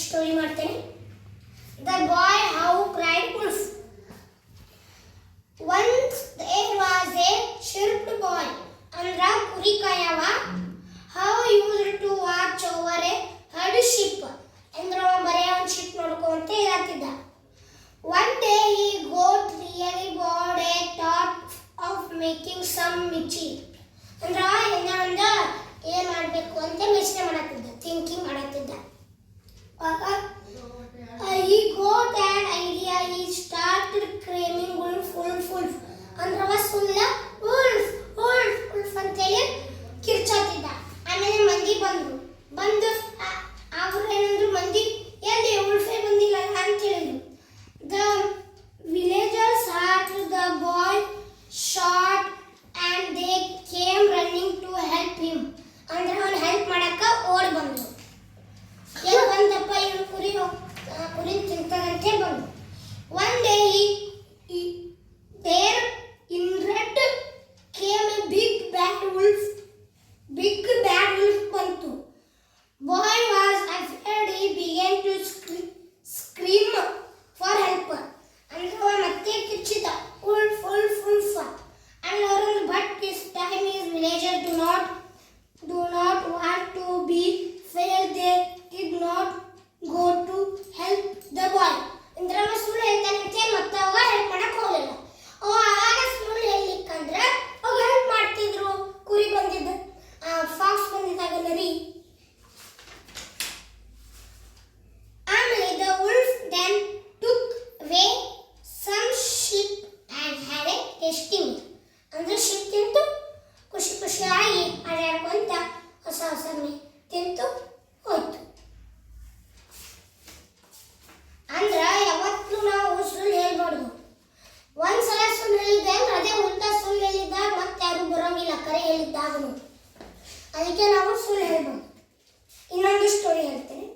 Story ಮಾಡ್ತೇನೆ. The boy who cried wolf. Once there was a shepherd boy. ಅಂದ್ರ ಕುರಿ ಕಾಯವ. He used to watch over a herd sheep. ಅಂದ್ರ ಬರೀ ಒಂದು ಶಿಪ್ ನೋಡ್ಕೊಂತ ಇರತ್ತಿದ್ದ. One day he got really bored and thought of making some mischief. ಅಂದ್ರ ಏನ್ ಮಾಡಬೇಕು ಅಂತ ಯೋಚನೆ ಮಾಡತ್ತಿದ್ದ, thinking ಮಾಡತ್ತಿದ್ದ. he got an idea. He started screaming wolf wolf wolf. ಅಂದ್ರ ಸುಳ್ಳ wolf wolf wolf ಅಂತೇಳಿ ಕಿರ್ಚಾತಿದ್ದ. ಆಮೇಲೆ ಮಂದಿ ಬಂದು ಅವ್ರು ಏನಂದ್ರು, ಮಂದಿ ಎಲ್ಲಿ ಉಲ್ಫೆ ಬಂದಿಲ್ಲ ಅಂತ ಹೇಳಿದ್ರು. The villagers heard the boy shot and they came running to help him. ಅಂದ್ರೆ ಅವನು ಹೆಲ್ಪ್ ಮಾಡಕ್ಕ ಓಡಿ ಬಂದ್ರು. ಏನು ಬಂದಪ್ಪ, ಇವನು ಕುರಿ ತಿಂತಾನಂತೆ ಬಂದು. One day there in red came a big bad wolf ಬಂತು. Boy was afraid. He began to scream for help. ಅಂದ್ರೆ ಮತ್ತೆ ಕಿಚ್ಚಿದ wolf wolf wolf. And Lauren, but this time his villagers do not want to be fair. They did not go to help the boy. ಅಂದ್ರೆ ಸುಳ್ಳು ಹೇಳ್ತಾನಂತೆ ಮತ್ತೆ ಅವಾಗ help ಮಾಡಕ್ ಹೋಗಲಿಲ್ಲ. ಆವಾಗ ಸುಳ್ಳು ಹೇಳಿಕ್ಕಂದ್ರೆ ಅವಾಗ ಹೆಲ್ಪ್ ಮಾಡ್ತಿದ್ರು. ಕುರಿ ಬಂದಿದ್ದ, ಫಾಕ್ಸ್ ಬಂದಿದ್ದಾಗ ನರಿ. ಆಮೇಲೆ the wolf then took away some sheep and had a tasty meal. ಅಂದ್ರೆ ಶಿಪ್ ತಿಂತು ಖುಷಿಯಾಗಿ ಆಡಾಡ್ಕೊಂತ ಹೊಸ ತಿಂತು ಹೋಯ್ತು. ಅಂದ್ರ ಯಾವತ್ತೂ ನಾವು ಸುಳ್ಳು ಹೇಳ್ಬಾರ್ದು. ಒಂದ್ಸಲ ಸುಳ್ಳು ಹೇಳಿದ್ದೆ ಅದೇ ಉಲ್ಟಾ ಸುಳ್ಳು ಹೇಳಿದ್ದಾಗ ಮತ್ತೆ ಯಾರು ಬರೋಂಗಿಲ್ಲ ಕರೆ ಹೇಳಿದ್ದಾಗನು. ಅದಕ್ಕೆ ನಾವು ಸುಳ್ಳು ಹೇಳ್ಬಾರ್ದು. ಇನ್ನೊಂದು ಸ್ಟೋರಿ ಹೇಳ್ತೇನೆ.